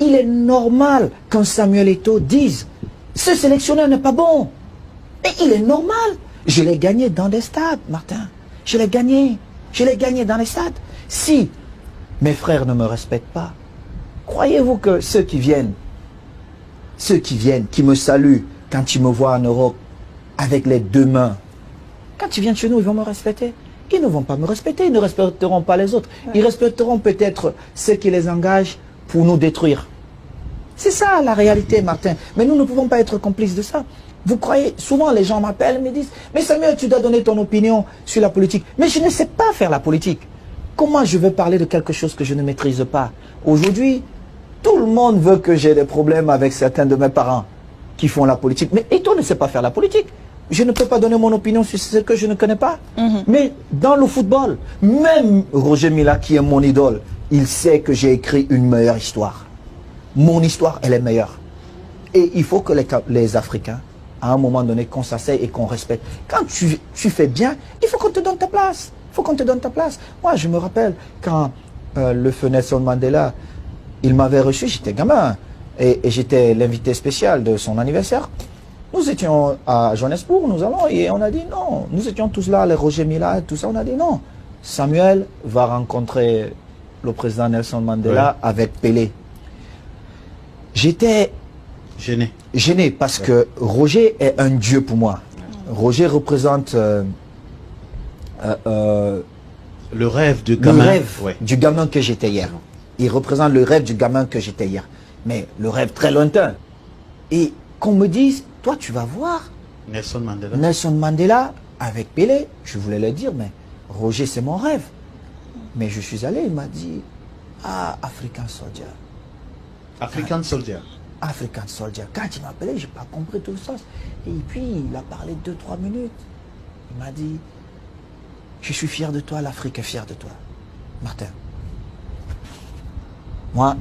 il est normal qu'un Samuel Eto'o dise « Ce sélectionneur n'est pas bon ». Mais il est normal. Je l'ai gagné dans des stades, Martin. Je l'ai gagné. Je l'ai gagné dans les stades. Si mes frères ne me respectent pas, croyez-vous que ceux qui viennent, qui me saluent quand ils me voient en Europe avec les deux mains, quand ils viennent chez nous, ils vont me respecter? Ils ne vont pas me respecter, ils ne respecteront pas les autres. Ils respecteront peut-être ceux qui les engagent pour nous détruire. C'est ça la réalité, Martin. Mais nous ne pouvons pas être complices de ça. Vous croyez, souvent les gens m'appellent et me disent « Mais Samuel, tu dois donner ton opinion sur la politique. » Mais je ne sais pas faire la politique. Comment je veux parler de quelque chose que je ne maîtrise pas? Aujourd'hui, tout le monde veut que j'ai des problèmes avec certains de mes parents qui font la politique. Mais Eto'o ne sait pas faire la politique. Je ne peux pas donner mon opinion sur ce que je ne connais pas. Mais dans le football, même Roger Mila, qui est mon idole, il sait que j'ai écrit une meilleure histoire. Mon histoire, elle est meilleure. Et il faut que les Africains, à un moment donné, qu'on s'asseye et qu'on respecte. Quand tu fais bien, il faut qu'on te donne ta place. Il faut qu'on te donne ta place. Moi, je me rappelle quand le feu Nelson Mandela, il m'avait reçu, j'étais gamin. Et j'étais l'invité spécial de son anniversaire. Nous étions à Johannesburg, nous allons, et on a dit non. Nous étions tous là, les Roger Mila, tout ça, on a dit non. Samuel va rencontrer le président Nelson Mandela avec Pelé. J'étais gêné parce que Roger est un dieu pour moi. Roger représente le rêve du gamin. Le rêve du gamin que j'étais hier. Il représente le rêve du gamin que j'étais hier. Mais le rêve très lointain. Et qu'on me dise, toi tu vas voir Nelson Mandela avec Pelé. Je voulais le dire, mais Roger c'est mon rêve. Mais je suis allé, il m'a dit, ah, African Soldier. African Soldier. African Soldier. Quand il m'a appelé, je n'ai pas compris tout ça. Et puis, il a parlé 2-3 minutes. Il m'a dit, je suis fier de toi, l'Afrique est fière de toi. Martin, moi,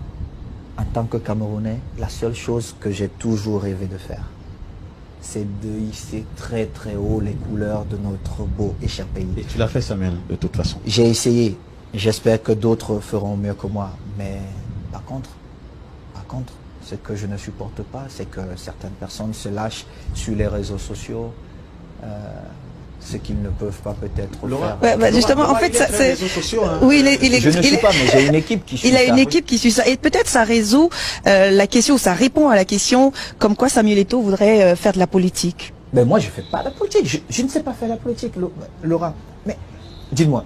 en tant que Camerounais, la seule chose que j'ai toujours rêvé de faire, c'est de hisser très très haut les couleurs de notre beau et cher pays. Et tu l'as fait, Samuel, de toute façon. J'ai essayé. J'espère que d'autres feront mieux que moi. Mais par contre, ce que je ne supporte pas, c'est que certaines personnes se lâchent sur les réseaux sociaux, ce qu'ils ne peuvent pas peut-être faire. Ouais, bah justement, en fait, c'est... Oui, je ne suis pas, mais j'ai une équipe qui suit ça. Il a une équipe qui suit ça. Et peut-être ça résout la question, ou ça répond à la question, comme quoi Samuel Eto'o voudrait faire de la politique. Mais moi, je ne fais pas la politique. Je ne sais pas faire la politique, Laura. Mais dites-moi.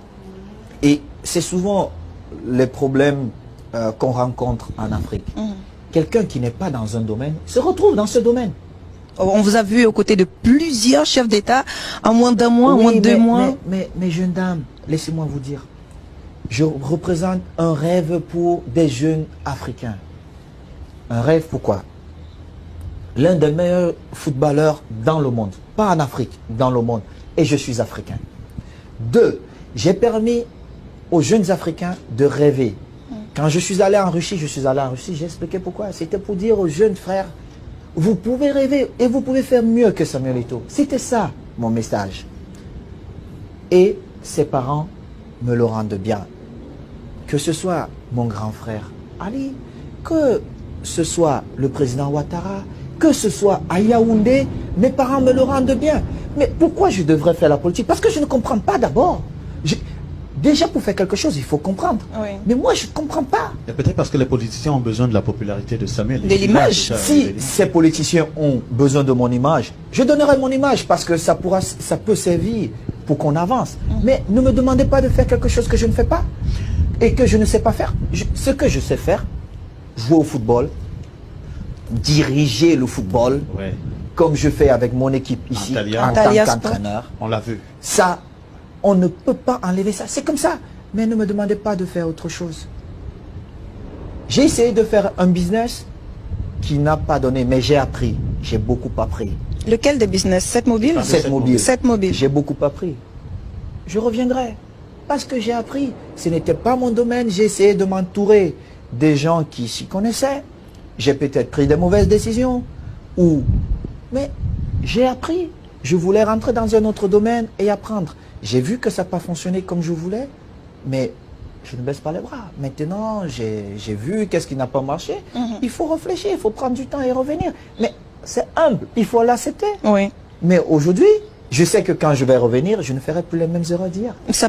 Et c'est souvent les problèmes qu'on rencontre en Afrique. Quelqu'un qui n'est pas dans un domaine se retrouve dans ce domaine. On vous a vu aux côtés de plusieurs chefs d'État en moins d'un mois, en moins de 2 mois. Mais jeune dame, laissez-moi vous dire, je représente un rêve pour des jeunes Africains. Un rêve pourquoi? L'un des meilleurs footballeurs dans le monde, pas en Afrique, dans le monde, et je suis africain. 2, j'ai permis aux jeunes Africains de rêver. Quand je suis allé en Russie, j'ai expliqué pourquoi. C'était pour dire aux jeunes frères, vous pouvez rêver et vous pouvez faire mieux que Samuel Eto'o. C'était ça, mon message. Et ses parents me le rendent bien. Que ce soit mon grand frère Ali, que ce soit le président Ouattara, que ce soit à Yaoundé, mes parents me le rendent bien. Mais pourquoi je devrais faire la politique? Parce que je ne comprends pas d'abord. Déjà, pour faire quelque chose, il faut comprendre. Oui. Mais moi, je ne comprends pas. Et peut-être parce que les politiciens ont besoin de la popularité de Samuel. De l'image. Si ces politiciens ont besoin de mon image, je donnerai mon image parce que ça peut servir pour qu'on avance. Mais ne me demandez pas de faire quelque chose que je ne fais pas et que je ne sais pas faire. Ce que je sais faire, jouer au football, diriger le football, comme je fais avec mon équipe ici, en tant qu'entraîneur. On l'a vu. Ça, on ne peut pas enlever ça. C'est comme ça. Mais ne me demandez pas de faire autre chose. J'ai essayé de faire un business qui n'a pas donné, mais j'ai appris. J'ai beaucoup appris. Lequel des business? 7 mobiles? 7 mobiles. 7 mobiles. J'ai beaucoup appris. Je reviendrai. Parce que j'ai appris. Ce n'était pas mon domaine. J'ai essayé de m'entourer des gens qui s'y connaissaient. J'ai peut-être pris des mauvaises décisions. Mais j'ai appris. Je voulais rentrer dans un autre domaine et apprendre. J'ai vu que ça n'a pas fonctionné comme je voulais, mais je ne baisse pas les bras. Maintenant, j'ai vu qu'est-ce qui n'a pas marché. Il faut réfléchir, il faut prendre du temps et revenir. Mais c'est humble, il faut l'accepter. Oui. Mais aujourd'hui, je sais que quand je vais revenir, je ne ferai plus les mêmes erreurs d'hier. Ça